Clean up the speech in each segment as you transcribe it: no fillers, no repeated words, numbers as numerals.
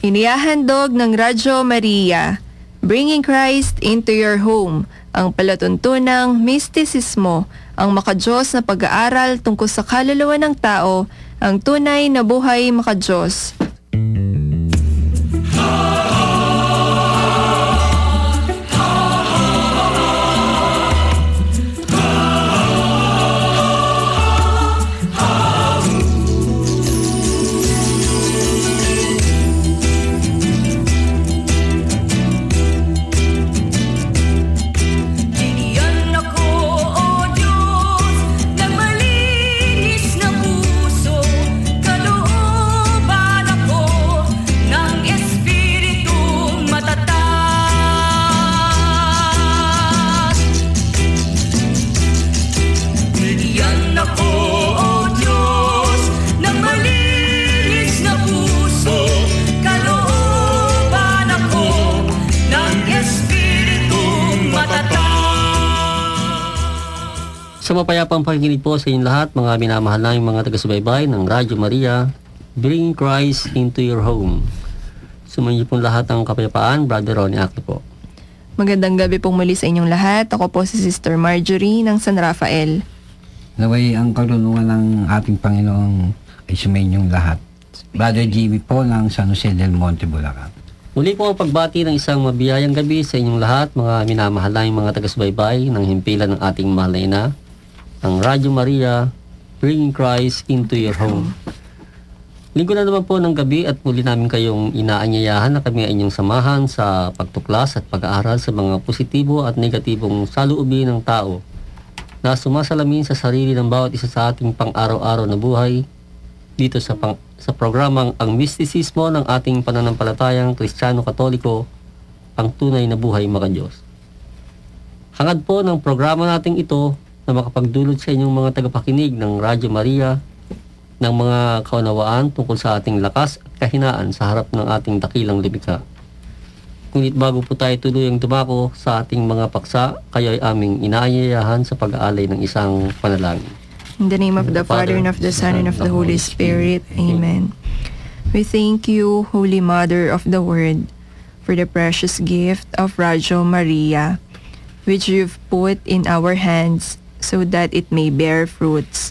Inihahandog ng Radyo Maria, Bringing Christ into Your Home, ang palatuntunang mistisismo, ang makadiyos na pag-aaral tungkol sa kaluluwa ng tao, ang tunay na buhay makadiyos. Sa mapayapang pakikinig po sa inyong lahat, mga minamahal naming mga taga-subaybay ng Radyo Maria, Bringing Christ into Your Home. Sumayin niyo po lahat ng kapayapaan, Brother Ronnie Acto po. Magandang gabi pong muli sa inyong lahat. Ako po si Sister Marjorie ng San Rafael. Naway ang karunungan ng ating Panginoong ay sumayin yung lahat. Brother Jimmy po ng San Jose del Monte, Bulacan. Muli po ang pagbati ng isang mabiyayang gabi sa inyong lahat, mga minamahal naming mga taga-subaybay ng himpilan ng ating mahal na ina, ang Radyo Maria, Bringing Christ into Your Home. Linggo na naman po ng gabi at muli namin kayong inaanyayahan na kami ay inyong samahan sa pagtuklas at pag-aaral sa mga positibo at negatibong saluubin ng tao na sumasalamin sa sarili ng bawat isa sa ating pang-araw-araw na buhay dito sa programang Ang Mistisismo ng ating pananampalatayang Kristiyano-Katoliko, ang tunay na buhay makadiyos. Hangad po ng programa nating ito na makapagdulot sa inyong mga tagapakinig ng Radyo Maria ng mga kaunawaan tungkol sa ating lakas at kahinaan sa harap ng ating dakilang lumikha. Ngunit bago po tayo tuluyang dumako sa ating mga paksa, kayo ay aming inaanyayahan sa pag-aalay ng isang panalangin. In the name of the Father, and of the Son, and of the Holy Spirit. Amen. We thank you, Holy Mother of the Word, for the precious gift of Radyo Maria, which you've put in our hands so that it may bear fruits.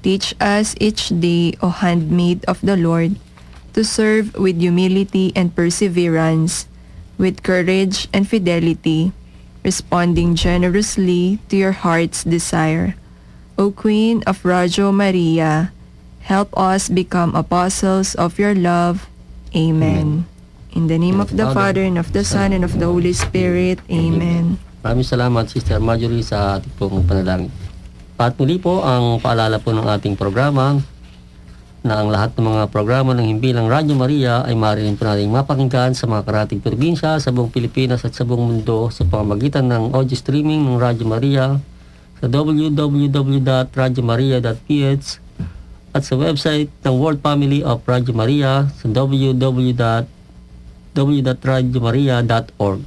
Teach us each day, O handmaid of the Lord, to serve with humility and perseverance, with courage and fidelity, responding generously to your heart's desire. O Queen of Radyo Maria, help us become apostles of your love. Amen. In the name of the Father, and of the Son, and of the Holy Spirit. Amen. Maraming salamat, Sister Marjorie, sa ating pong panalangin. At muli po, ang paalala po ng ating programa na ang lahat ng mga programa ng himpilang Radyo Maria ay maaari rin po natin mapakinggan sa mga karating probinsya, sa buong Pilipinas at sa buong mundo sa pamamagitan ng audio streaming ng Radyo Maria sa www.radyomaria.ph at sa website ng World Family of Radyo Maria sa www.radyomaria.org.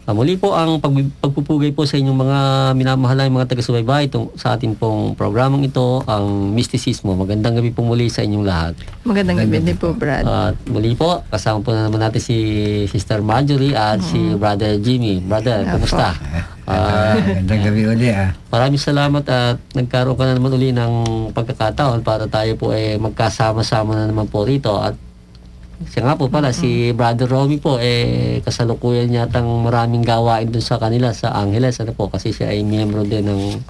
Muli po ang pagpupugay po sa inyong mga minamahal na mga taga-subaybay sa ating pong programang ito, ang Mistisismo. Magandang gabi po muli sa inyong lahat. Magandang gabi din po, Brad. At muli po, kasama po na naman natin si Sister Marjorie at si Brother Jimmy. Brother, kumusta? Magandang gabi uli. Maraming salamat at nagkaroon ka na naman uli ng pagkakataon para tayo po magkasama-sama na naman po rito. At siya nga po pala, si Brother Romy po, kasalukuyan yatang maraming gawain dun sa kanila sa Angeles. Ano po, kasi siya ay miyembro din ng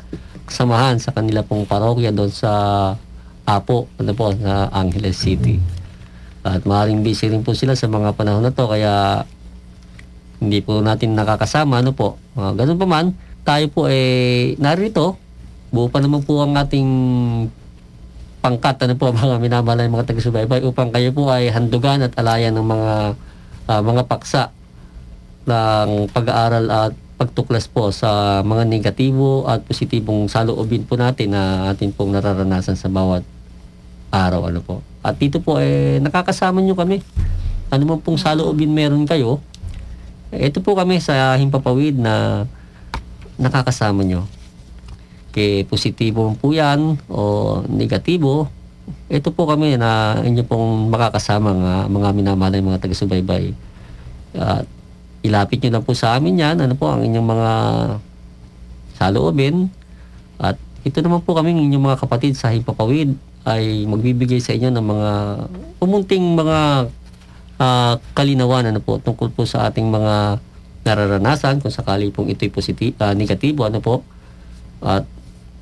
kasamahan sa kanila pong parokya doon sa Apo, ano po, sa Angeles City. At maaaring busy rin po sila sa mga panahon na to, kaya hindi po natin nakakasama, ano po. Ganun pa man, tayo po narito, buo pa naman po ang ating pangkat, ano po, mga minamahal mga taga-subaybay, upang kayo po ay handugan at alayan ng mga paksa ng pag-aaral at pagtuklas po sa mga negatibo at positibong saloobin po natin na atin pong nararanasan sa bawat araw, ano po. At dito po nakakasama nyo kami. Ano man pong saloobin meron kayo, ito po kami sa Himpapawid na nakakasama nyo. Positibo po yan o negatibo, ito po kami na inyo pong makakasama mga minamahal ng mga taga-subaybay. Ilapit nyo lang po sa amin yan, ano po ang inyong mga saloobin. At ito naman po kami, inyong mga kapatid sa Himpapawid, ay magbibigay sa inyo ng mga pumunting mga kalinawan, ano po, tungkol po sa ating mga nararanasan, kung sakali pong ito'y negatibo, ano po. At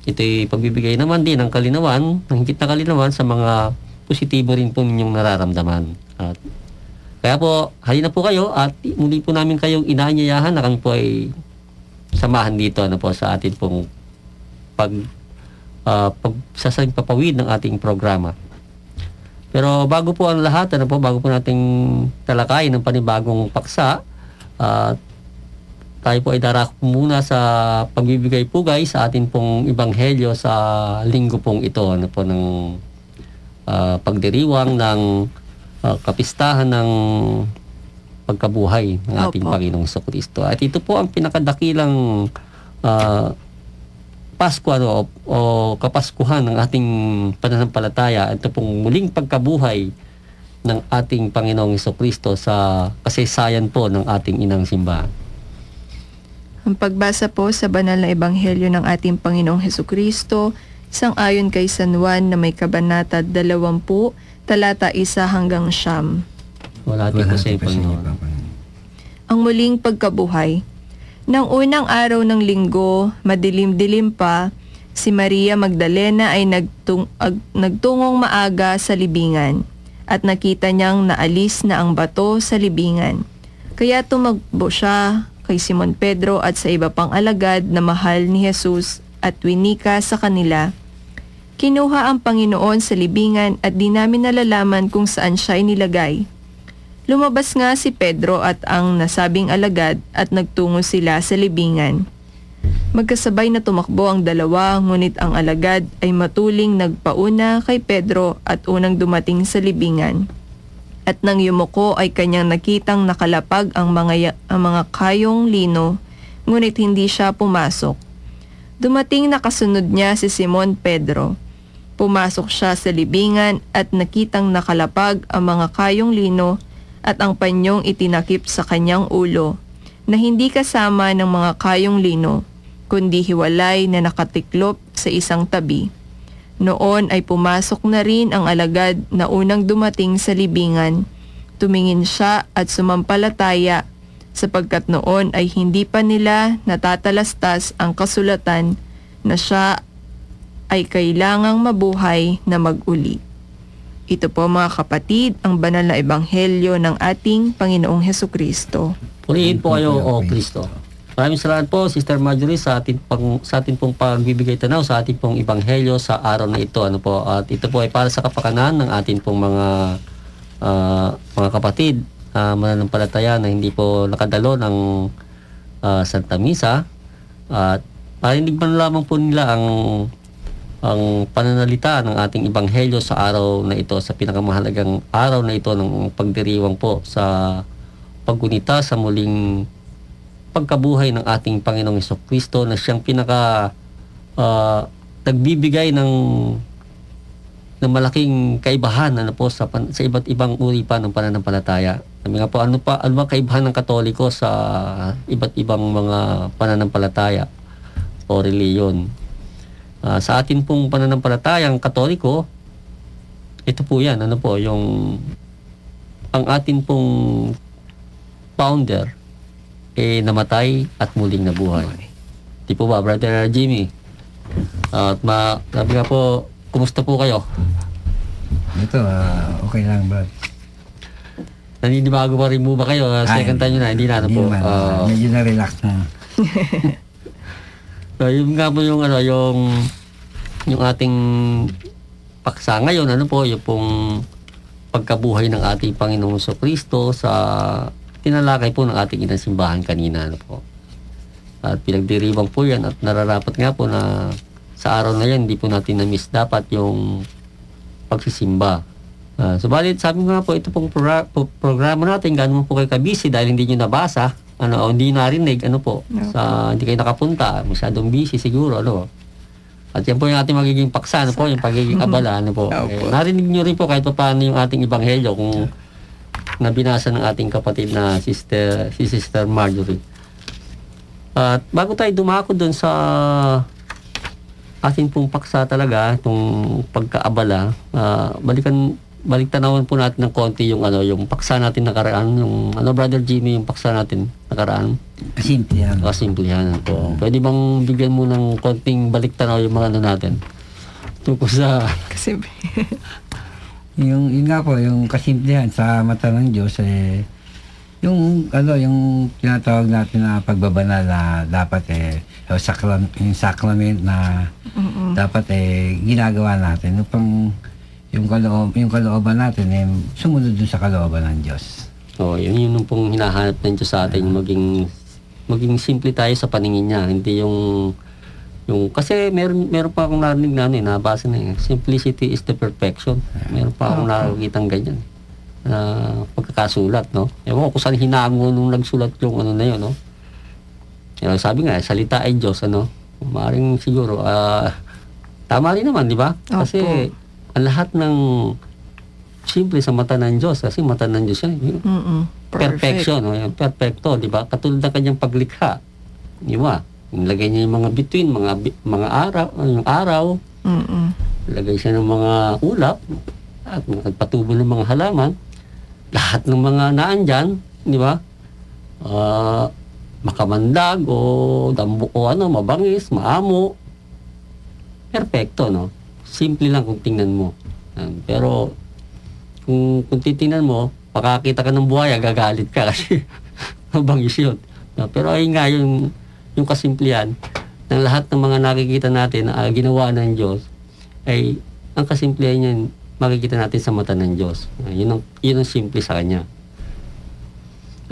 ito'y pagbibigay naman din ng kalinawan, ng higit na kalinawan sa mga positibo rin po ninyong nararamdaman. At kaya po, halina po kayo at muli po namin kayong inaanyayahan na kami po ay samahan dito, ano po, sa atin pong pagsasagpapawid ng ating programa. Pero bago po ang lahat, ano po, bago po nating talakayin ng panibagong paksa, tayo po ay darako muna sa pagbibigay pugay sa atin pong ebanghelyo sa linggo pong ito, ano po, ng pagdiriwang ng kapistahan ng pagkabuhay ng ating Panginoong Jesucristo. At ito po ang pinakadakilang Pasko, ano, o kapaskuhan ng ating pananampalataya. Ito pong muling pagkabuhay ng ating Panginoong Jesucristo sa kasaysayan po ng ating inang simbahan. Ang pagbasa po sa banal na ebanghelyo ng ating Panginoong Hesukristo, sang-ayon kay San Juan na may kabanata 20, talata 1 hanggang 9. Wala din po sa Panginoon. Ang muling pagkabuhay. Nang unang araw ng linggo, madilim-dilim pa, si Maria Magdalena ay nagtungong maaga sa libingan at nakita niyang naalis na ang bato sa libingan. Kaya tumakbo siya kay Simon Pedro at sa iba pang alagad na mahal ni Jesus at winika sa kanila, "Kinuha ang Panginoon sa libingan at di namin nalalaman kung saan siya inilagay." Lumabas nga si Pedro at ang nasabing alagad at nagtungo sila sa libingan. Magkasabay na tumakbo ang dalawa, ngunit ang alagad ay matuling nagpauna kay Pedro at unang dumating sa libingan. At nang yumuko ay kanyang nakitang nakalapag ang mga kayong lino, ngunit hindi siya pumasok. Dumating na kasunod niya si Simon Pedro. Pumasok siya sa libingan at nakitang nakalapag ang mga kayong lino at ang panyong itinakip sa kanyang ulo, na hindi kasama ng mga kayong lino, kundi hiwalay na nakatiklop sa isang tabi. Noon ay pumasok na rin ang alagad na unang dumating sa libingan. Tumingin siya at sumampalataya, sapagkat noon ay hindi pa nila natatalastas ang kasulatan na siya ay kailangang mabuhay na mag-uli. Ito po mga kapatid, ang banal na ebanghelyo ng ating Panginoong Hesukristo. Purihin po kayo, O Kristo. Maraming salamat po, Sister Marjorie, sa atin pong pagbibigay tanaw sa ating pong ebanghelyo sa araw na ito. Ano po? At ito po ay para sa kapakanan ng ating pong mga kapatid, mananampalataya na hindi po nakadalo ng Santa Misa. At parinig man lamang po nila ang pananalita ng ating ebanghelyo sa araw na ito, sa pinakamahalagang araw na ito ng pagdiriwang po sa paggunita sa muling pagkabuhay ng ating Panginoong Jesucristo, na siyang nagbibigay ng malaking kaibahan, ano po, sa iba't ibang uri pa ng pananampalataya. Sabi nga po, ano ba kaibahan ng Katoliko sa iba't ibang mga pananampalataya o reliyon? Sa atin pong pananampalatayang Katoliko, ito po yan, ano po, ang atin pong founder namatay at muling nabuhay. Di po ba, Brother Jimmy? At sabi nga po, kumusta po kayo? Ito, okay lang, bro. Naninibago pa rin mo ba kayo? Second time nyo na, hindi na, ano po? Medyo na-relax na. So, yun nga po yung ating paksa ngayon, ano po, yung pong pagkabuhay ng ating Panginoong Jesucristo sa tinalakay po ng ating inang simbahan kanina, ano po. At pinagdiriwang po yan at nararapat nga po na sa araw na yan, hindi po natin na-miss dapat yung pagsisimba. Subalit, sabi nga po, ito pong programa natin, gano'n po kayo kabisi dahil hindi nyo nabasa, o hindi narinig, ano po, hindi kayo nakapunta, masyadong busy siguro, ano. At yan po yung ating magiging paksa, ano po, yung pagiging abala, ano po. Narinig nyo rin po kahit paano yung ating ebanghelyo kung nabinasa ng ating kapatid na si Sister Marjorie. At bago tayo dumako doon sa ating pong paksa talaga, itong pagkaabala, baliktanawan po natin ng konti yung paksa natin nakaraan, yung Brother Jimmy, yung paksa natin nakaraan. Kasimplihan. Kasimplihan po. Pwede bang bigyan mo ng konting baliktanaw yung mga natin? Tungkol sa... Yun nga po, yung kasimplihan sa mata ng Diyos, yung tinatawag natin na pagbabanal na dapat yung sacrament na dapat ginagawa natin upang yung kalooban natin sumunod dun sa kalooban ng Diyos. Yun pong hinahanap ng Diyos sa atin, maging simple tayo sa paningin niya, hindi yung kasi meron pa akong narinig na nabasa na simplicity is the perfection. Meron pa akong nakikitang ganyan na pagkakasulat, no? Ewan ko kung saan hinango nung nagsulat yung na yun, no? Sabi nga, salita ay Diyos, maaaring siguro, tama rin naman, di ba? Kasi ang lahat ng simple sa mata ng Diyos, kasi mata ng Diyos yan, perfection, perfecto, di ba? Katulad ng kanyang paglikha, di ba? Nilagay niya yung mga bituin, mga araw, lagay siya ng mga ulap, at patubo ng mga halaman, lahat ng mga naandyan, di ba? Makamandag o dambo o mabangis, maamo. Perfecto, no? Simple lang kung tingnan mo. Pero kung titingnan mo, pakakita ka ng buhaya, gagalit ka kasi mabangis yun. Pero ayun nga, yung kasimplihan ng lahat ng mga nakikita natin na ginawa ng Diyos, ay ang kasimplihan niyan makikita natin sa mata ng Diyos. Yun ang simple sa Kanya.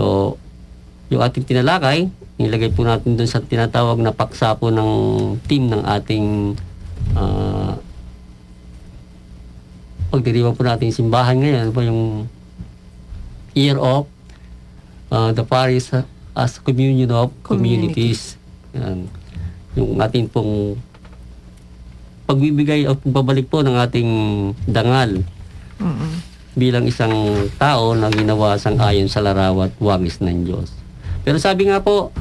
So, yung ating tinalakay, nilagay po natin dun sa tinatawag na paksa po ng team ng ating pagdiriwang po natin yung simbahan ngayon, po yung Year of the Parish as Communion of Communities. Yan. Yung ating pong pagbibigay o pagbabalik po ng ating dangal bilang isang tao na ginawa sang-ayon sa larawan at wangis ng Diyos. Pero sabi nga po,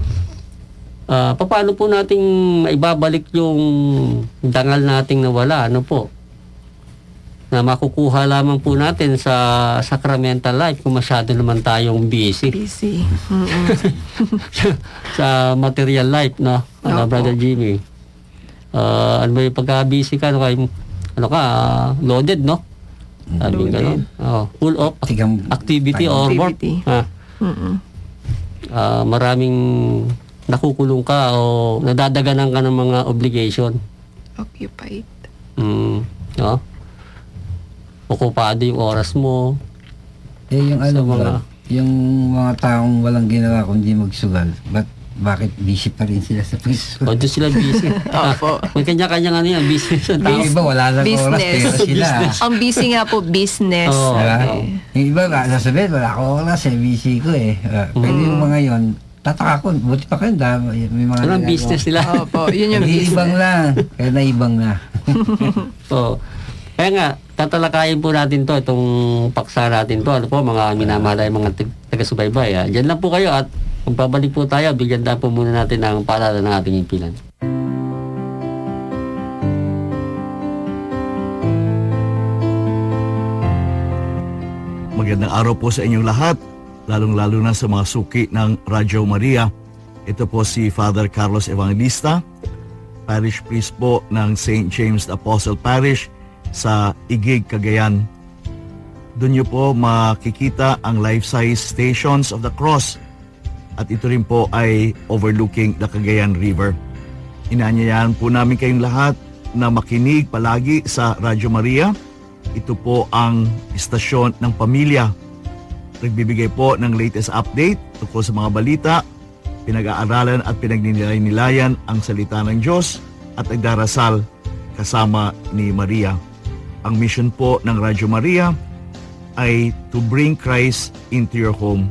paano po nating maibabalik yung dangal nating nawala? Na makukuha lamang po natin sa sacramental life kung masyado naman tayong busy. Sa material life, no? Brother Jimmy? Ano ba yung pagka-busy ka? Loaded, no? Sabi gano'n. Full of activity or work. Maraming nakukulong ka o nadadaganan ka ng mga obligation. Occupied. No? Okupado yung oras mo. Yung mga taong walang ginawa kundi magsugal, bakit busy pa rin sila sa preso? O, doon sila busy. May kanya-kanya business. Yung iba wala lang oras, pero sila. Ang busy nga po, business. Yung iba sasabihin, wala akong oras, busy ko Pero yung mga yon, tataka ko, buti pa kayo, may mga walang business sila. Yun yung business. Ibang lang, kaya naibang na. Kaya nga, tatalakayin po natin itong paksa natin mga minamahalay, mga taga-subaybay. Diyan lang po kayo at kung pabalik po tayo, bigyan po muna natin ng paalala ng ating impilan. Magandang araw po sa inyong lahat, lalong-lalo na sa mga suki ng Radyo Maria. Ito po si Father Carlos Evangelista, Parish Priest po ng St. James the Apostle Parish sa Igig, Cagayan. Doon niyo po makikita ang life-size Stations of the Cross at ito rin po ay overlooking the Cagayan River. Inaanyayahan po namin kayong lahat na makinig palagi sa Radyo Maria. Ito po ang istasyon ng pamilya. Nagbibigay po ng latest update tungkol sa mga balita, pinag-aaralan at pinagninilayan ang salita ng Diyos at nagdarasal kasama ni Maria. Ang mission po ng Radyo Maria ay to bring Christ into your home.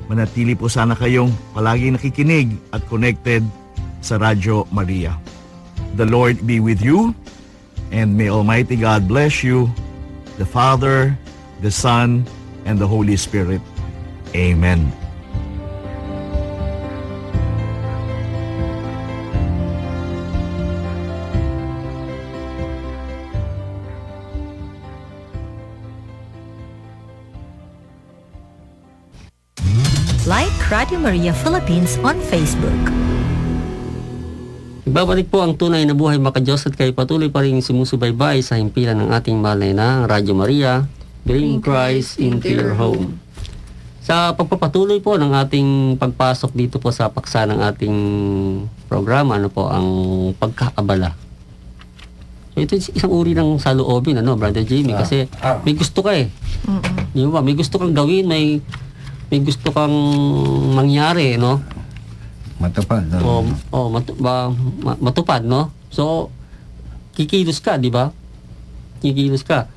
Manatili po sana kayong palagi nakikinig at connected sa Radyo Maria. the Lord be with you, and may Almighty God bless you, the Father, the Son, and the Holy Spirit. Amen. Like Radio Maria Philippines on Facebook. Ibabalik po ang tunay na buhay maka-Diyos at kayo patuloy pa rin sumusubaybay sa himpilan ng ating mahal na Radyo Maria, Bring Christ into your home. Sa pagpapatuloy po ng ating pagpasok dito po sa paksa ng ating programa, ano po, ang pagkakabala. So ito isang uri ng saloobin, Brother Jimmy, kasi may gusto ka eh. Di ba? May gusto kang gawin, may gusto kang mangyari, no? Matupad, no? Matupad, no? So, kikilos ka, di ba? Kikilos ka.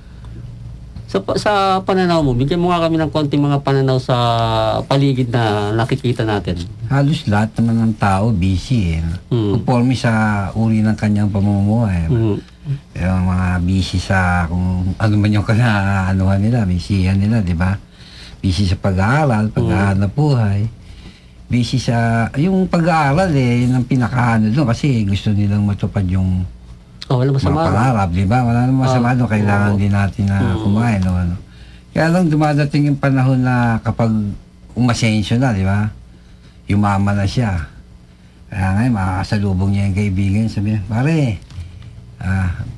Sa pananaw mo, bigyan mo nga kami ng konting mga pananaw sa paligid na nakikita natin. Halos lahat naman ng tao busy, conforme sa uri ng kanyang pamumuhay. Pero mga busy sa kung ano man yung anuhan nila, busyhan nila, di ba? Busy sa pag-aaral, pag-aaral buhay. Busy sa, yung pag-aaral yun ang pinakaano doon kasi gusto nilang matupad yung wala masama. mga pangarap, di ba? Wala namang masama doon, kailangan din natin na kumain. Kaya lang dumadating yung panahon na kapag umasensyo na, di ba? Yumaman na siya. Kaya ngayon, makakasalubong niya yung kaibigan, sabi niya, pare,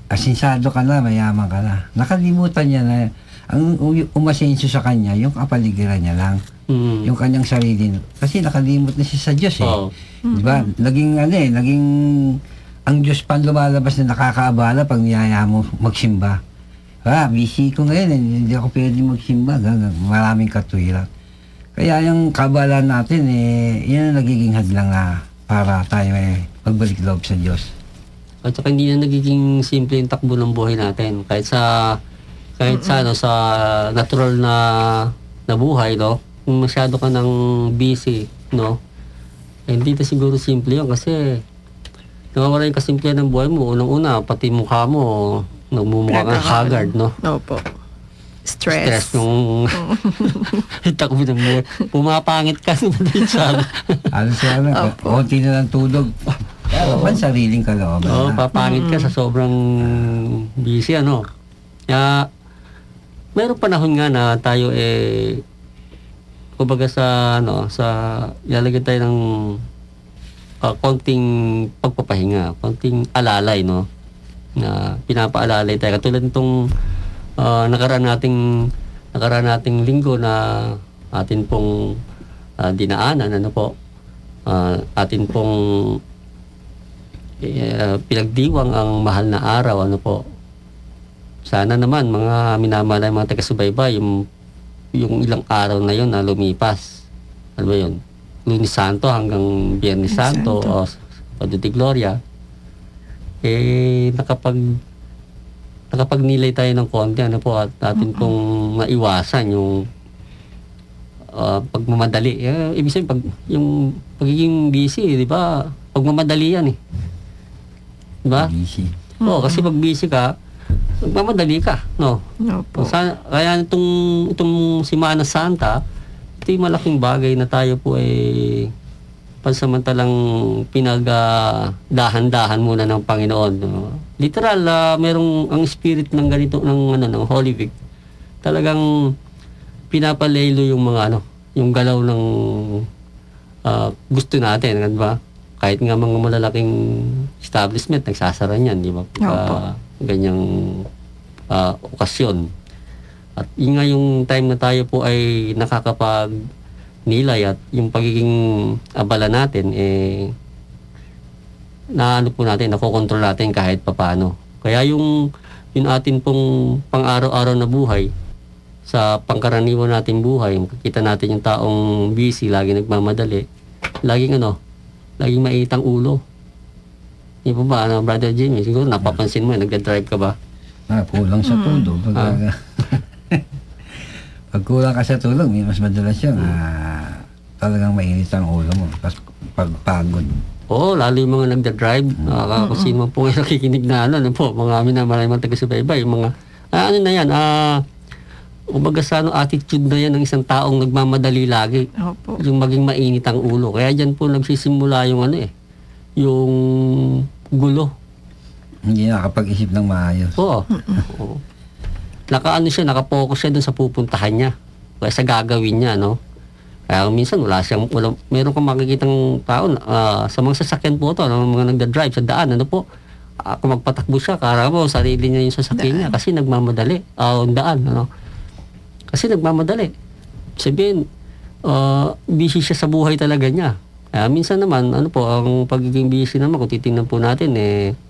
asinsado ka na, mayaman ka na. Nakalimutan niya na ang umasensyo sa kanya, yung kapaligiran niya lang. Yung kanyang sarili. Kasi nakalimot na siya sa Diyos eh. Diba? Naging ang Diyos pa lumalabas na nakakaabala pag niyaya mo magsimba. Busy ko ngayon, hindi ako pwede magsimba. Maraming katuwiran. Kaya yung kabala natin, yan ang nagiging hadlang para tayo magbalik loob sa Diyos. At saka hindi na nagiging simple yung takbo ng buhay natin. Kahit sa natural na buhay, no? Kung masyado ka ng busy, no? Hindi na siguro simple yun kasi nawawala yung kasimple ng buhay mo. Unang-una, pati mukha mo, nagmumukha kang haggard, no? Opo. Stress nung takbo ng buhay. Pumapangit ka sa madalitsan. Konti na lang tulog. Kaya sariling kalooban. Papangit ka sa sobrang busy, Kaya, mayroong panahon nga na tayo kumbaga sa ilalagay tayo ng konting pagpapahinga, konting alalay, no? Na pinapaalalay tayo. Katulad nitong nakaraan nating linggo na atin pong dinaanan, atin pong pinagdiwang ang mahal na araw, Sana naman mga minamahal ng mga taga-subaybay, yung ilang araw na yun na lumipas. Ano ba yun? Lunes Santo hanggang Biyernes Santo o Padre de Gloria. Nakapagnilay tayo ng konti, at atin pong maiwasan yung pagmamadali. Ibig sabihin, yung pagiging busy, di ba? Pagmamadali yan eh. Di ba? Busy. Oo, kasi pag busy ka, magmamadali ka, no? Opo. Kaya itong Semana Santa, ito yung malaking bagay na tayo po pansamantalang pinagdahan-dahan muna ng Panginoon. No? Literal, merong ang spirit ng ganito, ng Holy Week. Talagang pinapalaylo yung mga yung galaw ng gusto natin, di ba? Kahit nga mga malalaking establishment, nagsasara niyan, di ba? Ganyang okasyon. At yun nga yung time na tayo po ay nakakapag-nilay at yung pagiging abala natin, nakokontrol natin kahit papaano. Kaya yung atin pong pang-araw-araw na buhay, sa pangkaraniwan natin buhay, makikita natin yung taong busy, lagi nagmamadali, laging maitang ulo. Di ba Brother Jimmy? Siguro napapansin mo, nagdadrive ka ba? Kulang sa tulog. Pag kulang ka sa tulog, mas madalas yun. Talagang mainit ang ulo mo. Tapos pagpagod. Oo, lalo yung mga nagda-drive. Kung sino man po yung nakikinig na ano po, mga minamahal mga taga-subaybay, yung mga, ano na yan, kumbaga sa attitude na yan ng isang taong nagmamadali lagi. Opo. Yung maging mainit ang ulo. Kaya dyan po nagsisimula yung yung gulo. Hindi nakapag-isip ng maayos. Oo. Oo. Naka-focus siya dun sa pupuntahan niya. Kaya sa gagawin niya, no? Kaya minsan meron kang makikitang tao sa mga sasakyan po ito, mga nagda-drive sa daan, kung magpatakbo siya, karama mo, sarili niya yung sasakyan niya kasi nagmamadali. Ang daan, kasi nagmamadali. Sabihin, busy siya sa buhay talaga niya. Minsan naman, ang pagiging busy naman, kung titingnan po natin,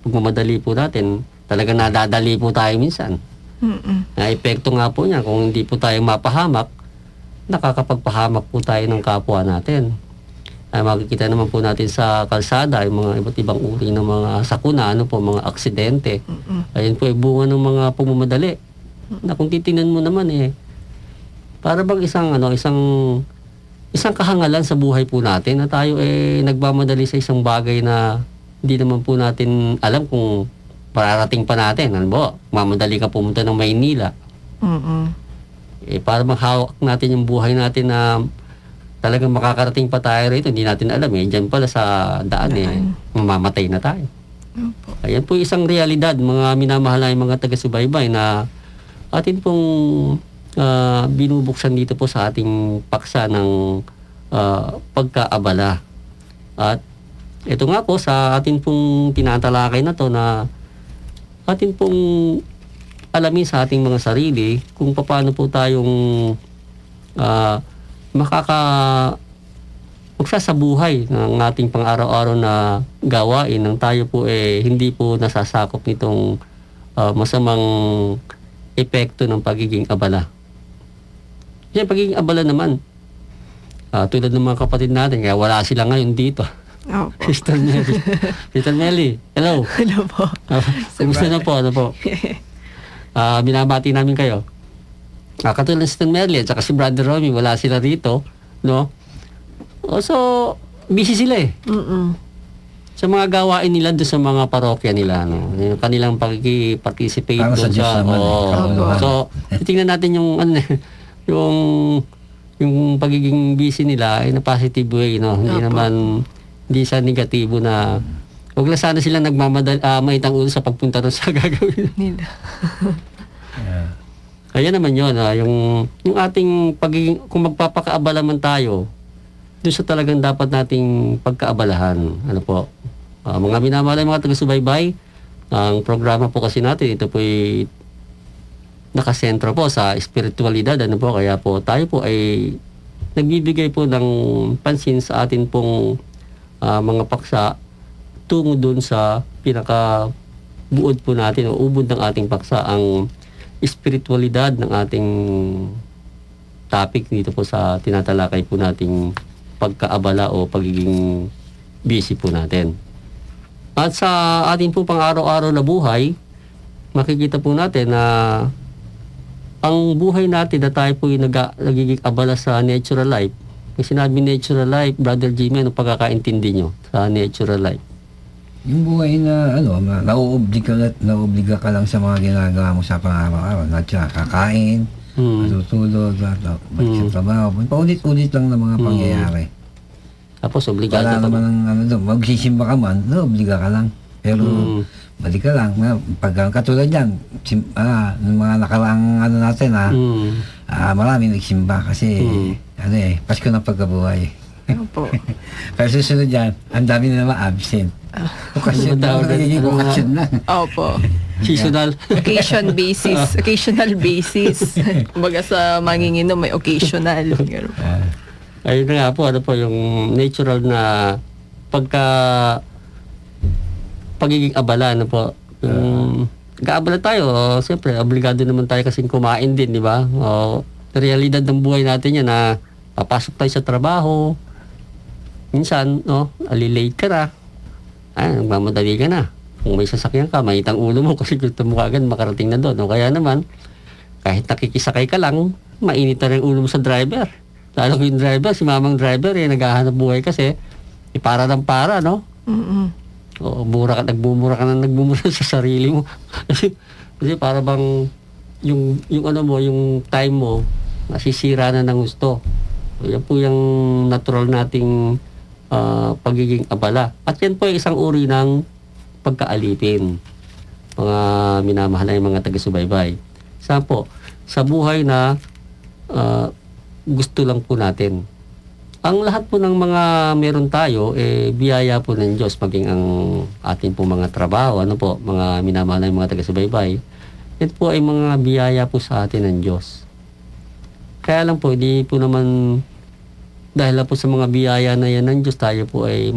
pagmamadali po natin, talaga nadadali po tayo minsan. Epekto nga po niya, kung hindi po tayo mapahamak, nakakapagpahamak po tayo ng kapwa natin. Makikita naman po natin sa kalsada, yung mga iba't ibang uri ng mga sakuna, mga aksidente. Ayun po, bunga ng mga pagmamadali. Na kung titingnan mo naman, para bang isang kahangalan sa buhay po natin na tayo nagmamadali sa isang bagay na hindi naman po natin alam kung pararating pa natin. Mamadali ka pumunta ng Maynila. Para mahawak natin yung buhay natin na talagang makakarating pa tayo rito, hindi natin alam dyan pala sa daan mamamatay na tayo. Ayan po isang realidad, mga minamahal na mga taga-subaybay na atin pong binubuksan dito po sa ating paksa ng pagkaabala. At ito nga po sa atin pong tinatalakay na to na atin pong alamin sa ating mga sarili kung paano po tayong magsasabuhay ng ating pang-araw-araw na gawain nang tayo po hindi po nasasakop nitong masamang epekto ng pagiging abala. Yan, pagiging abala naman. Tulad ng mga kapatid natin, kaya wala sila ngayon dito. Opo. Sister Melly. Sister Melly, hello. Hello po. Kumusta na po? Binabati namin kayo. Katulad si Sister Melly at saka si Brother Romy, wala sila rito, no? So, busy sila sa mga gawain nila doon sa mga parokya nila, no? Yung kanilang pag-participate doon sa so, tingnan natin yung yung pagiging busy nila in a positive way, no? Hindi sa negatibo na huwag lang sana sila maitang ulo sa pagpunta rin sa gagawin nila. Kaya naman yun, yung ating pagiging, kung magpapakaabala man tayo, doon sa talagang dapat nating pagkaabalahan. Mga minamahal mga taga-subaybay, ang programa po kasi natin, ito po'y nakasentro po sa espiritualidad. Kaya po tayo po ay nagbibigay po ng pansin sa atin pong mga paksa tungo doon sa pinaka-buod po natin o ubod ng ating paksa, ang espiritualidad ng ating topic dito po sa tinatalakay po nating pagkaabala o pagiging busy po natin. At sa ating po pang-araw-araw na buhay, makikita po natin na ang buhay natin na tayo po yung nagiging abala sa natural life. Yung sinabi natural life, Brother Jimmy, anong pagkakaintindi nyo sa natural life? Yung buhay na, nauobliga ka lang sa mga ginagawa mo sa pang-araw-araw. Kakain, matutulog, balik sa trabaho. Paulit-ulit lang ng mga pangyayari. Tapos, obligado wala ka naman magsisimba ka man, obliga ka lang. Pero, balik ka lang. Pag katulad yan, ng mga nakaraang natin, marami nagsimba kasi, Pasko ng pagkabuhay. Opo. Pero susunod yan, ang dami na naman absent. Okasyon na, nagiging okasyon na. Opo. Seasonal. Occasional basis. Kumbaga sa manginginom may occasional. Ayun na nga po, yung natural na pagiging abala, kaabala tayo, siyempre, obligado naman tayo kasing kumain din, di ba? Realidad ng buhay natin yan na papasok tayo sa trabaho, minsan, alilate ka na, nagmamadali ka na. Kung may sasakyan ka, mainit ang ulo mo kasi gusto mo kagad makarating na doon. Kaya naman, kahit nakikisakay ka lang, mainit na rin ulo mo sa driver. Lalo ko yung driver, si mamang driver, naghahanap buhay kasi, para ng para, no? O, nagmumura ka sa sarili mo. kasi para bang yung ano mo, yung time mo, nasisira na ng gusto. So, yan po yung natural nating pagiging abala. At yan po ay isang uri ng pagkaalipin. Mga minamahal na yung mga taga-subaybay. Saan po? Sa buhay na gusto lang po natin. Ang lahat po ng mga meron tayo, biyaya po ng Diyos, maging ang ating po mga trabaho, mga minamahal na yung mga taga-subaybay. Ito po ay mga biyaya po sa atin ng Diyos. Kaya lang po, hindi po naman, dahil lang po sa mga biyaya na yan ng Diyos, tayo po ay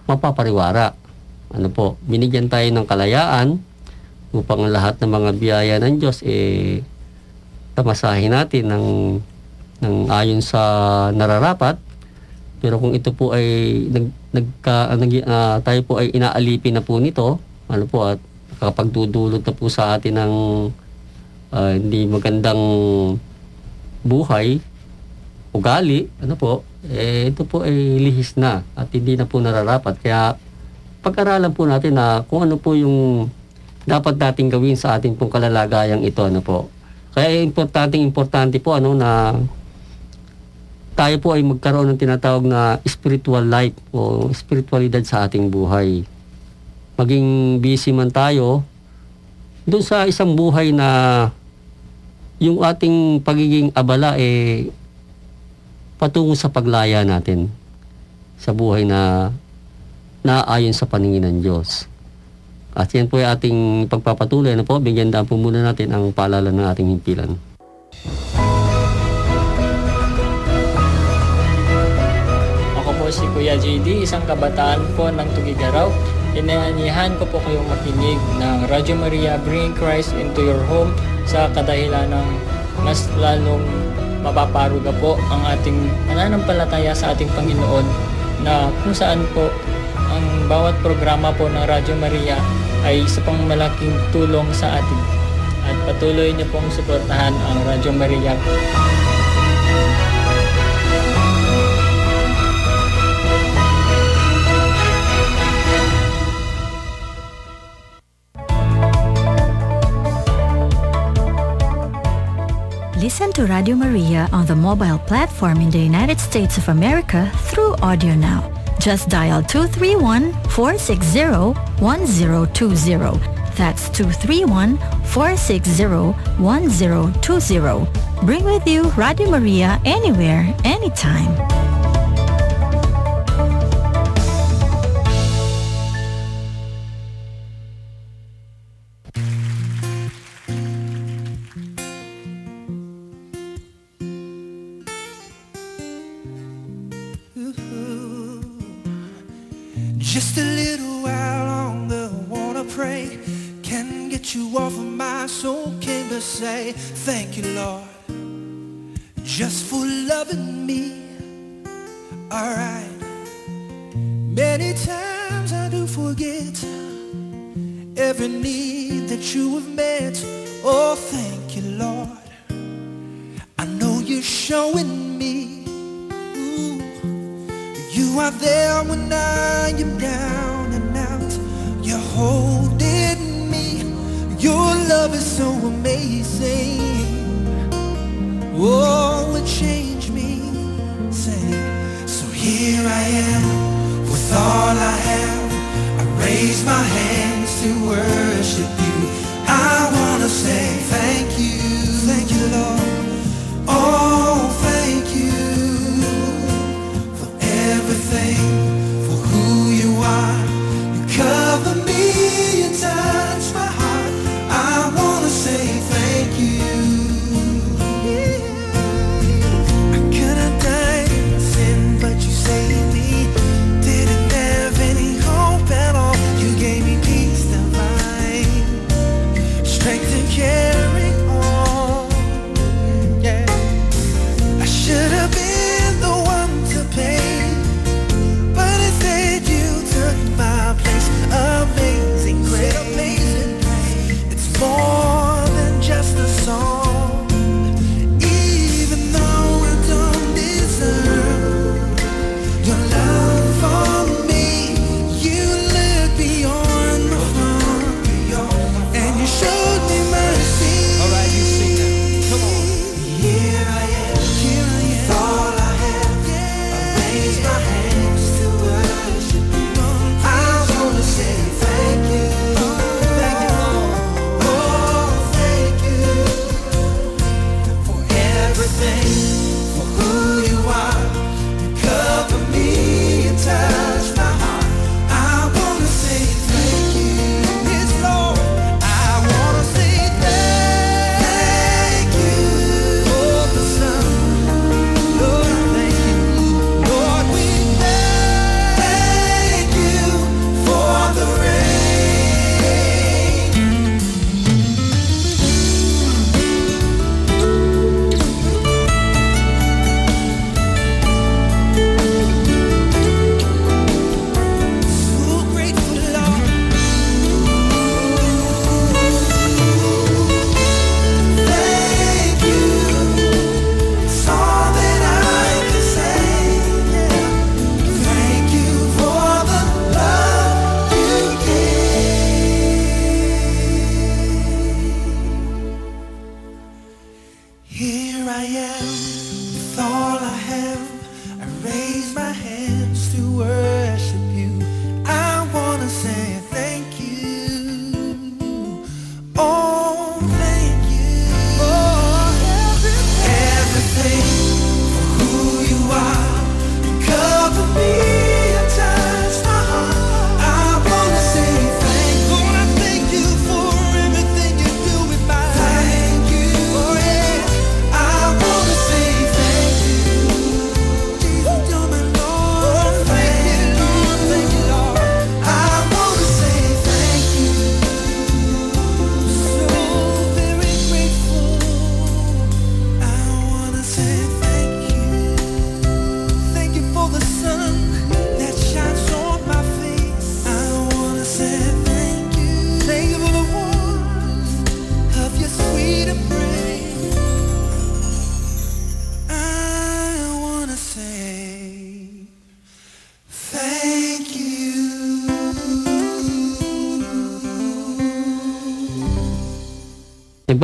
mapapariwara. Binigyan tayo ng kalayaan upang lahat ng mga biyaya ng Diyos, tamasahin natin ng ayon sa nararapat. Pero kung ito po ay tayo po ay inaalipin na po nito, at nakapagdudulot na po sa atin ng hindi magandang buhay, ugali, ito po ay lihis na at hindi na po nararapat. Kaya pag-aralan po natin na kung ano po yung dapat nating gawin sa ating pong kalalagayang ito, Kaya importante po na tayo po ay magkaroon ng tinatawag na spiritual life o spiritualidad sa ating buhay. Maging busy man tayo doon sa isang buhay na yung ating pagiging abala patungo sa paglaya natin sa buhay na naayon sa paningin ng Diyos. At yan po ay ating pagpapatuloy. Bigyan daan po muna natin ang paalala ng ating himpilan. Ako po si Kuya JD, isang kabataan po ng Tugigaraw. Inaanihan ko po kayong makinig ng Radio Maria Bringing Christ into your home sa kadahilan ng mas lalong mapaparuga po ang ating pananampalataya sa ating Panginoon, na kung saan po ang bawat programa po ng Radio Maria ay isa pang malaking tulong sa atin. At patuloy niyo pong suportahan ang Radio Maria. Listen to Radio Maria on the mobile platform in the United States of America through Audio Now. Just dial 231-460-1020. That's 231-460-1020. Bring with you Radio Maria anywhere, anytime. Just a little while longer, wanna pray. Can get you off of my soul, came to say thank you, Lord, just for loving me. Alright, many times I do forget every need that you have met. Oh, thank you, Lord, I know you're showing me. You are there when I am down and out. You're holding me. Your love is so amazing. Oh, it changed me. Say, so here I am with all I have. I raise my hands to worship you. I want to say thank you, Lord. Oh, thank you. Everything for who you are. You cover me, you touch my heart. I want to say thank you. I could have died in sin, but you saved me. Didn't have any hope at all. You gave me peace divine.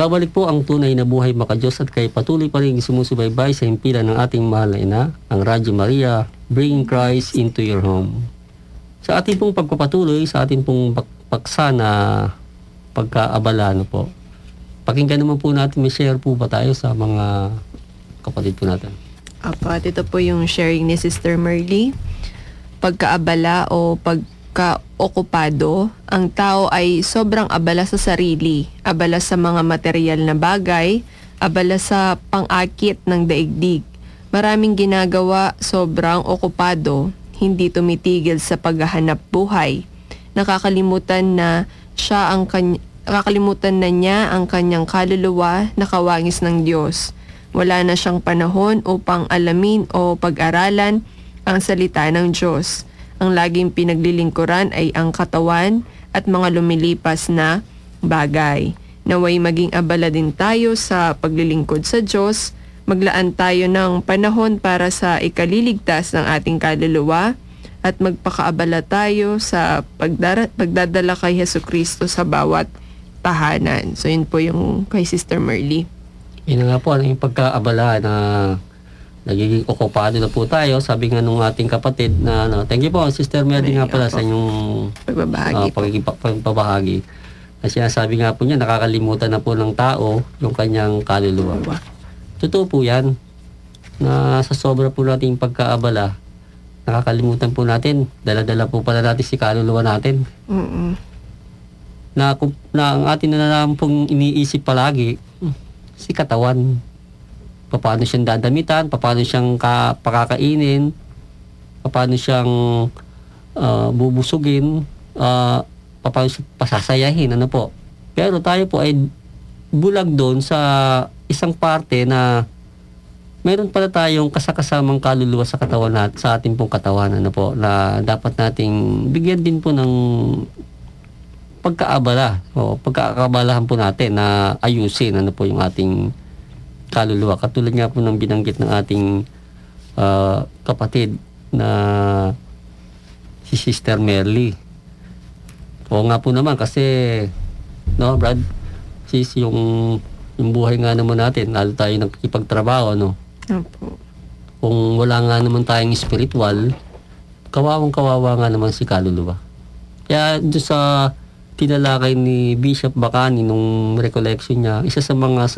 Babalik po ang tunay na buhay makadiyos at kayo patuloy pa rin sumusubaybay sa himpilan ng ating mahal na ina, ang Radyo Maria, bringing Christ into your home. Sa ating pong pagpapatuloy, sa ating pong paksa na pagkaabala, po, pakinggan naman po natin, may share po ba tayo sa mga kapatid po natin? At ito po yung sharing ni Sister Merly. Pagkaabala o pagka-okupado, ang tao ay sobrang abala sa sarili, abala sa mga material na bagay, abala sa pang-akit ng daigdig. Maraming ginagawa, sobrang okupado, hindi tumitigil sa paghahanap buhay. Nakakalimutan na niya ang kanyang kaluluwa na kawangis ng Diyos. Wala na siyang panahon upang alamin o pag-aralan ang salita ng Diyos. Ang laging pinaglilingkuran ay ang katawan at mga lumilipas na bagay. Naway maging abala din tayo sa paglilingkod sa Diyos. Maglaan tayo ng panahon para sa ikaliligtas ng ating kaluluwa at magpakaabala tayo sa pagdadala kay Jesucristo sa bawat tahanan. So yun po yung kay Sister Merly. Yun nga po, yung pagkaabala na nagiging okupado na po tayo. Sabi nga nung ating kapatid na, thank you po, Sister Merly nga pala sa inyong pagbabahagi. Kasi sabi nga po niya, nakakalimutan na po ng tao yung kanyang kaluluwa. Totoo po yan, na sa sobra po nating pagkaabala, nakakalimutan po natin, dala-dala po pala natin si kaluluwa natin. Na ang atin na naman pong iniisip palagi, si katawan. Paano siyang dadamitan, paano siyang pakakainin, paano siyang bubusugin, paano siyang pasasayahin, ano po. Pero tayo po ay bulag doon sa isang parte na meron pala tayong kasakasamang kaluluwa sa katawan natin, sa ating pong katawan, ano po, na dapat nating bigyan din po ng pagkaabala o pagkakabalahan po natin na ayusin ano po yung ating kaluluwa. Katulad nga po ng binanggit ng ating kapatid na si Sister Merly. Oo nga po naman kasi Brad, sis, yung buhay nga naman natin, lalo tayo nakikipagtrabaho, Opo. Kung wala nga naman tayong spiritual, kawawang-kawawa nga naman si kaluluwa. Kaya doon sa tinalakay ni Bishop Bacani nung recollection niya, isa sa mga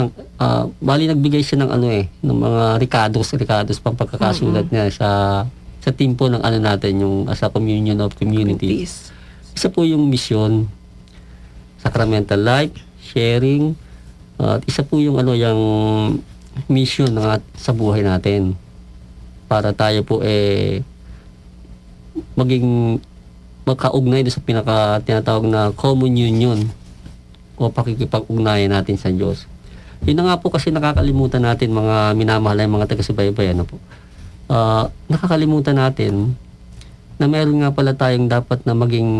bali nagbigay siya ng ng mga ricados pang pagkakasulat niya sa team po ng natin, yung as a communion of communities. Isa po yung mission, sacramental life, sharing, at isa po yung yung mission sa buhay natin para tayo po maging magkaugnay doon sa tinatawag na common union o pakikipag-ugnayan natin sa Diyos. Yun na nga po kasi nakakalimutan natin, mga minamahal ay mga taga-subaybay, nakakalimutan natin na meron nga pala tayong dapat na maging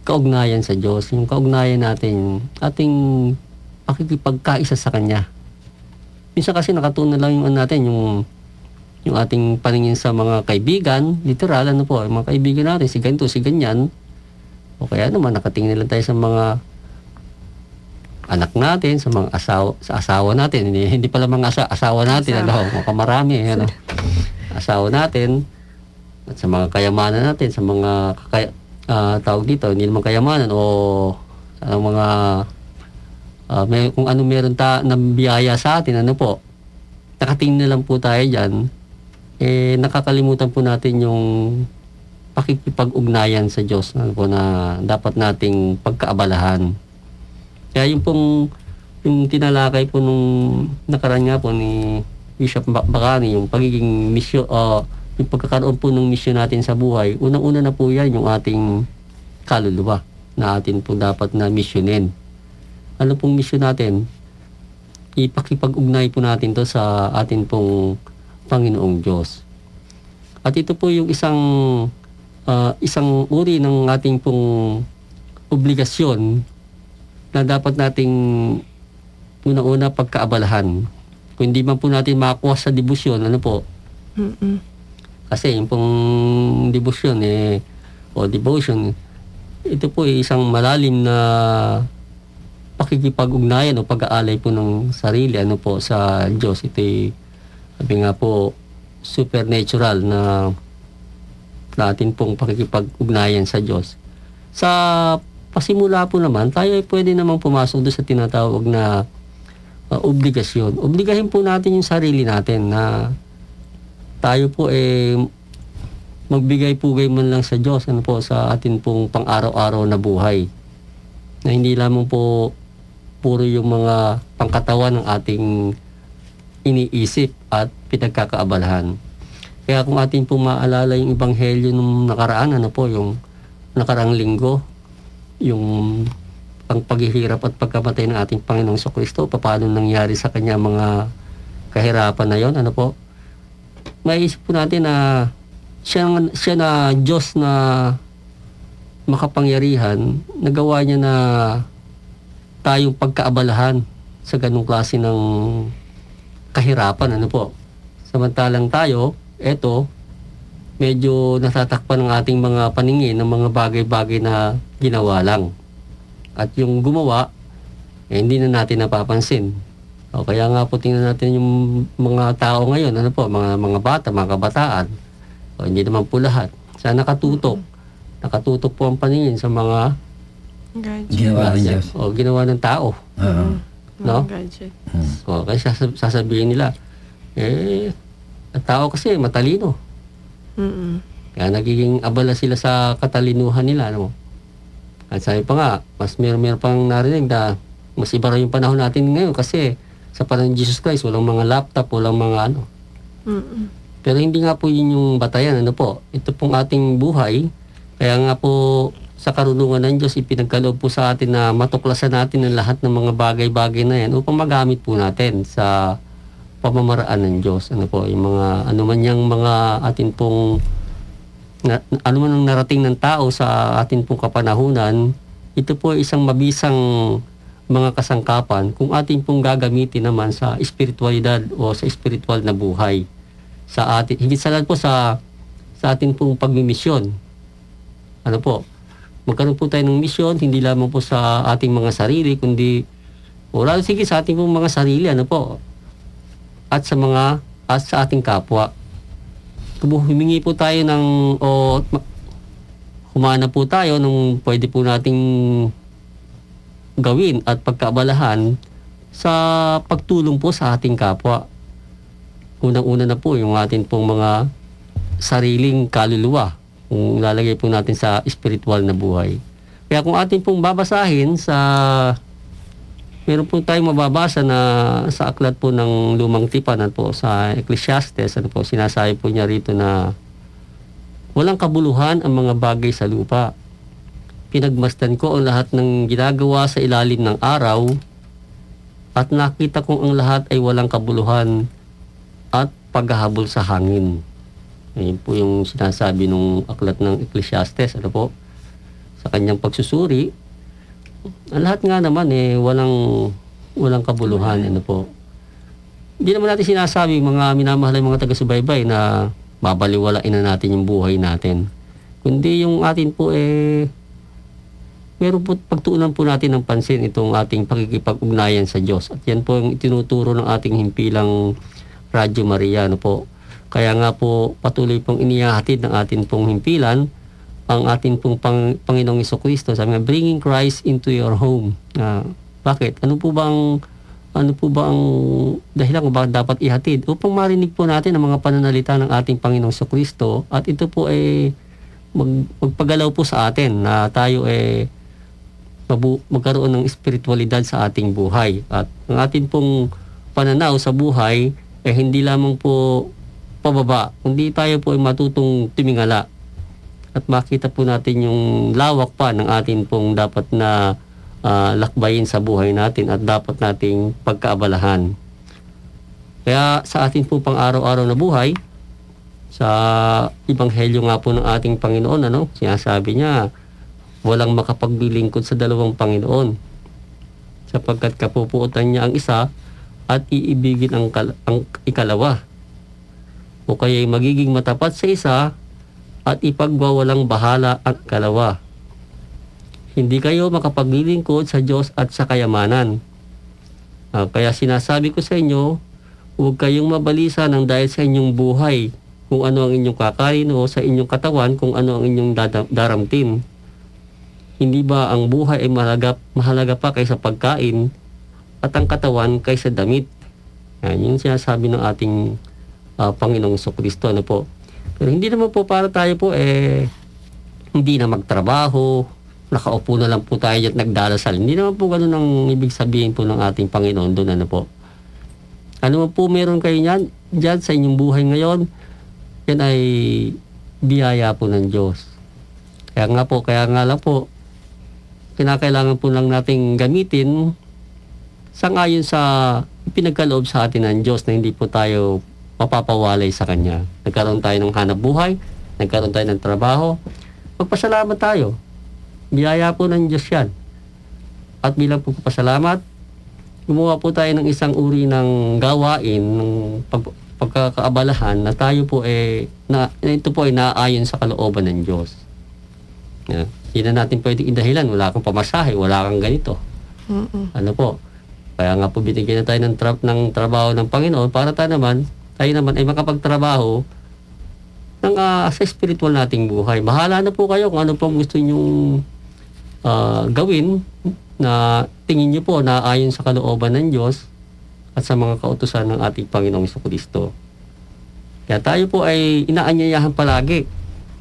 kaugnayan sa Diyos. Yung kaugnayan natin, ating pakikipagkaisa sa Kanya. Minsan kasi nakatunan lang yung natin, yung ating paningin sa mga kaibigan, literal, mga kaibigan natin, si ganito, si ganyan. O kaya naman, nakatingin lang tayo sa mga anak natin, sa mga asawa natin. Hindi pala mga asawa natin, marami, asawa natin, at sa mga kayamanan natin, sa mga tawag dito, hindi naman kayamanan, o sa mga kung ano meron na biyaya sa atin, nakatingin na lang po tayo dyan, nakakalimutan po natin yung pakikipag-ugnayan sa Diyos na dapat nating pagkaabalahan. Kaya yung tinalakay po nung nakaraan nga po ni Bishop Bacani, yung pagiging misyon, yung pagkakaroon po ng misyon natin sa buhay, unang-una na po yan yung ating kaluluwa na atin po dapat na misyonin. Ano pong misyon natin? Ipakipag-ugnay po natin to sa atin pong Panginoong Diyos. At ito po yung isang uri ng ating pong obligasyon na dapat nating una-una pagkaabalahan. Kung hindi man po natin makakuha sa debosyon, kasi yung pong debosyon o devotion, ito po ay isang malalim na pakikipag-ugnayan o pag-aalay po ng sarili po sa Diyos. Ito'y sabi nga po supernatural na natin pong pakikipag-ugnayan sa Diyos. Sa pasimula po naman, tayo ay pwede namang pumasok doon sa tinatawag na obligasyon. Obligahin po natin yung sarili natin na tayo po magbigay-pugay man lang sa Diyos sa atin pong pang-araw-araw na buhay. Na hindi lamang po puro yung mga pangkatawan ng ating iniisip at pinagkakaabalahan. Kaya kung atin pong maalala yung ebanghelyo nung nakaraan, yung nakaraang linggo, yung ang paghihirap at pagkamatay ng ating Panginoong Jesucristo, paano nangyari sa kanya mga kahirapan na yon, maiisip po natin na siya na Diyos na makapangyarihan, nagawa niya na tayong pagkaabalahan sa ganung klase ng kahirapan, Samantalang tayo, medyo natatakpan ng ating mga paningin ng mga bagay-bagay na ginawa lang. At yung gumawa, hindi na natin napapansin. Kaya nga po tingnan natin yung mga tao ngayon, mga bata, mga kabataan. Hindi naman po lahat. Sana nakatutok. Nakatutok po ang paningin sa mga ginawa ng Diyos. Ginawa ng tao. No? Kasi sasabihin nila, ang tao kasi matalino. Kaya nagiging abala sila sa katalinuhan nila. At sabi pa nga, mas meron pang narinig na mas iba rin yung panahon natin ngayon kasi sa panahon ni Jesus Christ, walang mga laptop, walang mga Pero hindi nga po yun yung batayan. Ito pong ating buhay. Kaya nga po sa karunungan ng Diyos, ipinagkaloob po sa atin na matuklasan natin ang lahat ng mga bagay-bagay na yan upang magamit po natin sa pamamaraan ng Diyos. Yung mga anuman niyang mga atin pong anuman ang narating ng tao sa atin pong kapanahunan, ito po ay isang mabisang mga kasangkapan kung atin pong gagamitin naman sa espiritualidad o sa espiritual na buhay. Sa atin, higit sa lahat po sa atin pong pagmimisyon. Magkaroon po tayo ng misyon, hindi lamang po sa ating mga sarili, kundi lalo sige sa ating pong mga sarili, at sa ating kapwa. Humingi po tayo humana po tayo nung pwede po nating gawin at pagkaabalahan sa pagtulong po sa ating kapwa. Unang-una na po yung ating pong mga sariling kaluluwa, kung lalagay po natin sa spiritual na buhay. Kaya kung ating pong babasahin meron po tayong mababasa na sa aklat po ng Lumang Tipan sa Ecclesiastes, sinasabi po niya rito na walang kabuluhan ang mga bagay sa lupa. Pinagmasdan ko ang lahat ng ginagawa sa ilalim ng araw at nakita kong ang lahat ay walang kabuluhan at paghahabol sa hangin. Ayun po yung sinasabi ng aklat ng Ecclesiastes, sa kanyang pagsusuri. Ang lahat nga naman walang kabuluhan. Hindi naman natin sinasabi mga minamahal ng mga taga-subaybay na babaliwalain na natin yung buhay natin. Kundi yung atin po meron po pagtuunan po natin ng pansin itong ating pakikipag-ugnayan sa Diyos. At yan po yung itinuturo ng ating himpilang Radyo Maria. Kaya nga po patuloy pong inihahatid ng atin pong himpilan ang ating pong Panginoong Jesucristo. Sabi nga, bringing Christ into your home. Bakit? Ano po ba ang dahilan kung bakit dapat ihatid? Upang marinig po natin ang mga pananalita ng ating Panginoong Jesucristo at ito po ay magpagalaw po sa atin na tayo magkaroon ng espiritualidad sa ating buhay. At ang ating pong pananaw sa buhay hindi lamang po pababa, kundi tayo po ay matutong tumingala at makita po natin yung lawak pa ng atin pong dapat na lakbayin sa buhay natin at dapat nating pagkaabalahan. Kaya sa atin po pang araw-araw na buhay, sa ebanghelyo nga po ng ating Panginoon, sinasabi niya, walang makapagbilingkod sa dalawang Panginoon sapagkat kapupuotan niya ang isa at iibigin ang ikalawa. O kaya'y magiging matapat sa isa at ipagwawalang bahala ang ikalawa. hindi kayo makapaglilingkod sa Diyos at sa kayamanan. Kaya sinasabi ko sa inyo, huwag kayong mabalisa ng dahil sa inyong buhay, kung ano ang inyong kakain o sa inyong katawan, kung ano ang inyong daramtin. Hindi ba ang buhay ay mahalaga pa kaysa pagkain at ang katawan kaysa damit? Yan yung sinasabi ng ating Panginoong Jesucristo. Ano po? Pero hindi naman po para tayo po hindi na magtrabaho, nakaupo na lang po tayo at nagdarasal. Hindi naman po ganun ang ibig sabihin po ng ating Panginoon doon. Ano po? Ano po meron kayo dyan sa inyong buhay ngayon, yan ay biyaya po ng Diyos. Kaya nga lang po, kinakailangan po lang nating gamitin sangayon sa pinagkaloob sa atin ng Diyos na hindi po tayo mapapawalay sa Kanya. Nagkaroon tayo ng hanap buhay, nagkaroon tayo ng trabaho, magpasalamat tayo. Biyaya po ng Diyos yan. At bilang po pasalamat, gumawa po tayo ng isang uri ng gawain, ng pagkakaabalahan na tayo po ito po ay naayon sa kalooban ng Diyos. Hindi na natin pwedeng idahilan. Wala kang pamasahe, wala kang ganito. Ano po? Kaya nga po binigyan na tayo ng trabaho ng Panginoon para tayo naman ay makapagtrabaho sa spiritual nating buhay. Bahala na po kayo kung ano pong gusto nyong gawin na tingin nyo po na ayon sa kalooban ng Diyos at sa mga kautusan ng ating Panginoong Jesucristo. Kaya tayo po ay inaanyayahan palagi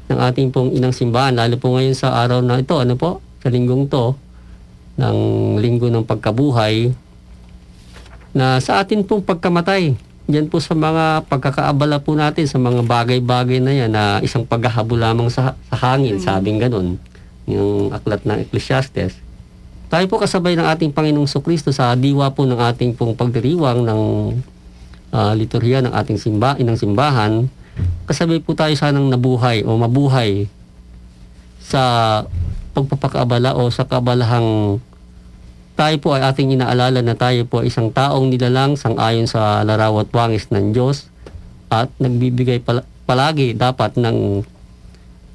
ng ating pong inang simbahan, lalo po ngayon sa araw na ito, sa linggong to, ng linggo ng pagkabuhay, na sa atin pong pagkamatay, yan po sa mga pagkakaabala po natin sa mga bagay-bagay na yan, na isang paghahabol lamang sa hangin, sabing ganun, yung aklat ng Ecclesiastes. Tayo po kasabay ng ating Panginoong Jesucristo sa diwa po ng ating pong pagdiriwang ng liturhiya ng ating inang simbahan, kasabay po tayo sanang nabuhay o mabuhay sa pagpapakaabala o sa kabalahang tayo po ay ating inaalala na tayo po ay isang taong nilalang sang-ayon sa laraw at wangis ng Diyos at nagbibigay palagi dapat ng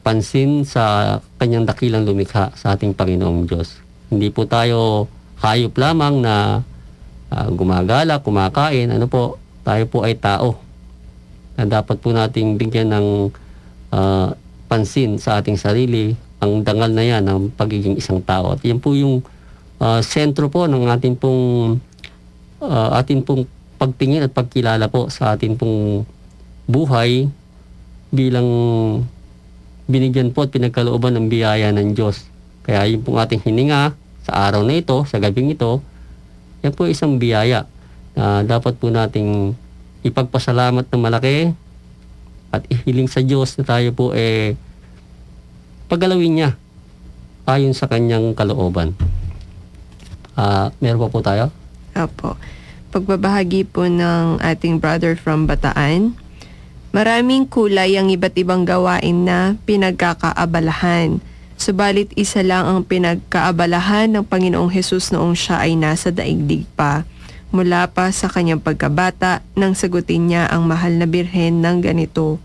pansin sa kanyang dakilang lumikha sa ating Panginoong Diyos. Hindi po tayo hayop lamang na gumagala, kumakain. Tayo po ay tao na dapat po nating bigyan ng pansin sa ating sarili, ang dangal na yan ng pagiging isang tao. At yan po yung sentro po ng ating pong pagtingin at pagkilala po sa ating pong buhay bilang binigyan po at pinagkalooban ng biyaya ng Diyos. Kaya yung pong ating hininga sa araw na ito, sa gabing ito, yan po isang biyaya na dapat po nating ipagpasalamat ng malaki at ihiling sa Diyos na tayo po paggalawin niya ayon sa kanyang kalooban. Meron pa po tayo? Apo. Pagbabahagi po ng ating brother from Bataan. Maraming kulay ang iba't ibang gawain na pinagkakaabalahan. Subalit isa lang ang pinagkaabalahan ng Panginoong Hesus noong siya ay nasa daigdig pa. Mula pa sa kanyang pagkabata nang sagutin niya ang mahal na birhen ng ganito.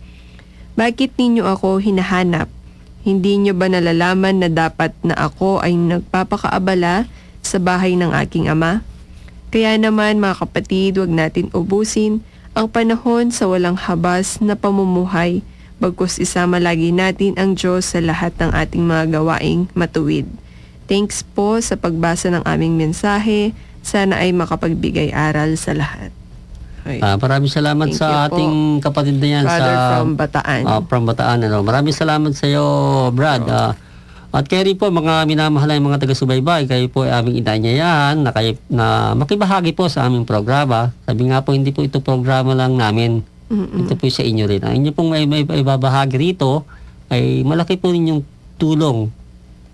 Bakit ninyo ako hinahanap? Hindi niyo ba nalalaman na dapat na ako ay nagpapakaabala sa bahay ng aking ama? Kaya naman mga kapatid, huwag natin ubusin ang panahon sa walang habas na pamumuhay, bagkus isama lagi natin ang Diyos sa lahat ng ating mga gawaing matuwid. Thanks po sa pagbasa ng aming mensahe. Sana ay makapagbigay aral sa lahat. Maraming salamat sa ating kapatid na yan from Bataan. From Bataan. Maraming salamat sa iyo, Brad. At kayo rin po, mga minamahal mga taga-subaybay, kayo po ay aming inaanyayahan na makibahagi po sa aming programa. Sabi nga po, hindi po ito programa lang namin. Ito po sa inyo rin. Ang inyo pong may ibabahagi rito ay malaki po ninyong tulong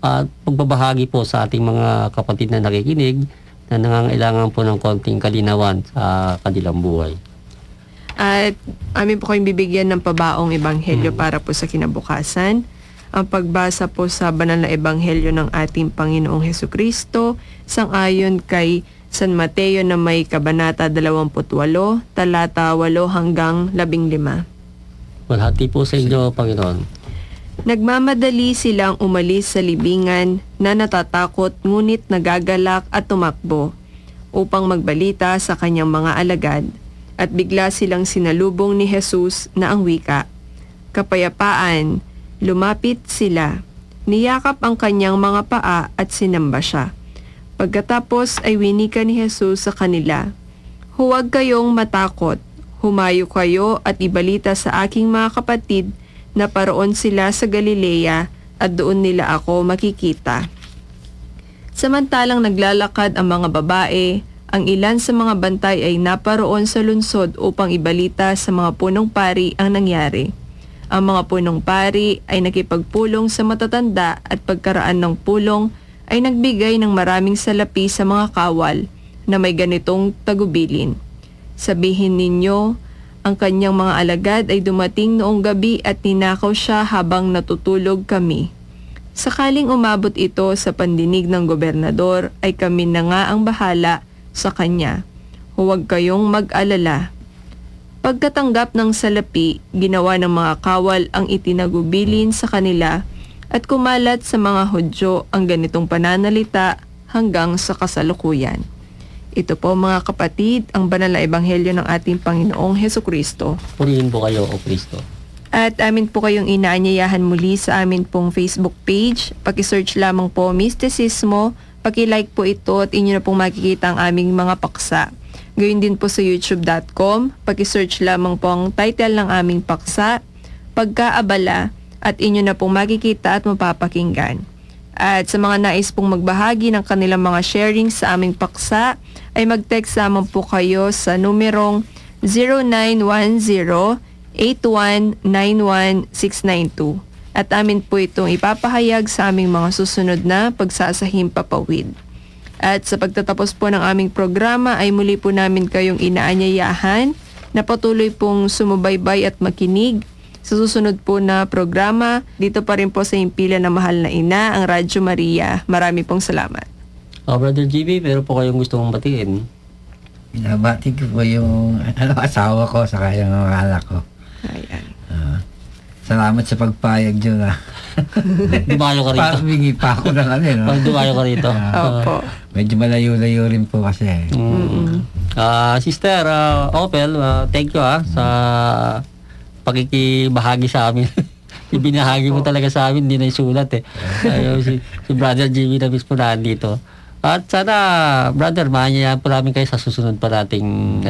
at pagbabahagi po sa ating mga kapatid na nakikinig na nangangailangan po ng konting kalinawan sa kanilang buhay. At amin po kayong bibigyan ng pabaong ebanghelyo para po sa kinabukasan. Ang pagbasa po sa banal na ebanghelyo ng ating Panginoong Hesukristo sang-ayon kay San Mateo na may kabanata 28, talata 8 hanggang 15. Walhati po sa inyo, Panginoon. Nagmamadali silang umalis sa libingan na natatakot ngunit nagagalak at tumakbo upang magbalita sa kanyang mga alagad, at bigla silang sinalubong ni Jesus na ang wika. Kapayapaan, lumapit sila, niyakap ang kanyang mga paa at sinamba siya. Pagkatapos ay winika ni Jesus sa kanila, "Huwag kayong matakot, humayo kayo at ibalita sa aking mga kapatid na paroon sila sa Galilea at doon nila ako makikita." Samantalang naglalakad ang mga babae, ang ilan sa mga bantay ay naparoon sa lungsod upang ibalita sa mga punong pari ang nangyari. Ang mga punong pari ay nakipagpulong sa matatanda at pagkaraan ng pulong ay nagbigay ng maraming salapi sa mga kawal na may ganitong tagubilin. "Sabihin ninyo, ang kanyang mga alagad ay dumating noong gabi at ninakaw siya habang natutulog kami. Sakaling umabot ito sa pandinig ng gobernador ay kami na nga ang bahala sa kanya. Huwag kayong mag-alala." Pagkatanggap ng salapi, ginawa ng mga kawal ang itinagubilin sa kanila at kumalat sa mga Hudyo ang ganitong pananalita hanggang sa kasalukuyan. Ito po mga kapatid, ang banal na ebanghelyo ng ating Panginoong Hesukristo. Purihin po kayo, O Kristo. At amin po kayong inaanyayahan muli sa amin pong Facebook page. Paki-search lamang po Mistisismo, paki-like po ito at inyo na pong makikita ang aming mga paksa. Gayun din po sa youtube.com, paki-search lamang po ang title ng aming paksa, Pagkaabala, at inyo na pong makikita at mapapakinggan. At sa mga nais pong magbahagi ng kanilang mga sharing sa aming paksa, ay mag-text lamang po kayo sa numerong 0910-8191-692. At amin po itong ipapahayag sa aming mga susunod na pagsasahim papawid. At sa pagtatapos po ng aming programa ay muli po namin kayong inaanyayahan na patuloy pong sumubaybay at makinig sa susunod po na programa. Dito pa rin po sa Himpilan ng Mahal na Ina, ang Radyo Maria. Marami pong salamat. Brother GB, pero po kayong gusto mong batiin? Binabati ko po yung asawa ko sa yung mga anak ko. Ayan. Salamat sa pagpayag dyan. Dumayo ka rito. Humingi pa ako ng ano. No? Dumayo ka rito. Opo. Medyo malayo-layo rin po kasi. Sister Opel, thank you sa pakikibahagi sa amin. Ibinahagi mo talaga sa amin, hindi na isulat eh. si Brother Jimmy na mismo nandito. At sana, brother, maanyayaan po namin kayo sa susunod pa nating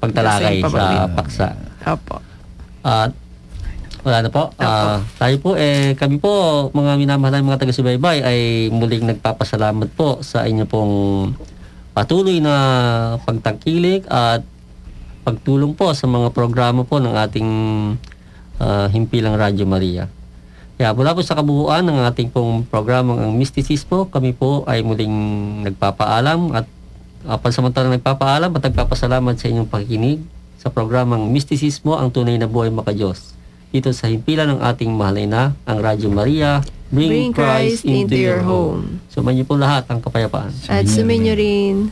pagtalakay sa paksa. Opo. At wala na po. Tayo po, kami po, mga minamahal mga taga-subaybay, ay muling nagpapasalamat po sa inyo pong patuloy na pagtangkilik at pagtulong po sa mga programa po ng ating Himpilang Radyo Maria. Kaya mula po sa kabuuan ng ating pong programang ang Mistisismo, kami po ay muling nagpapaalam at pansamantalang nagpapaalam at nagpapasalamat sa inyong pakikinig sa programang Mistisismo, ang tunay na buhay makadiyos. Dito sa himpilan ng ating mahal na ang Radyo Maria, Bring Christ into your home. Sumayin niyo po lahat ang kapayapaan. At sumayin niyo rin.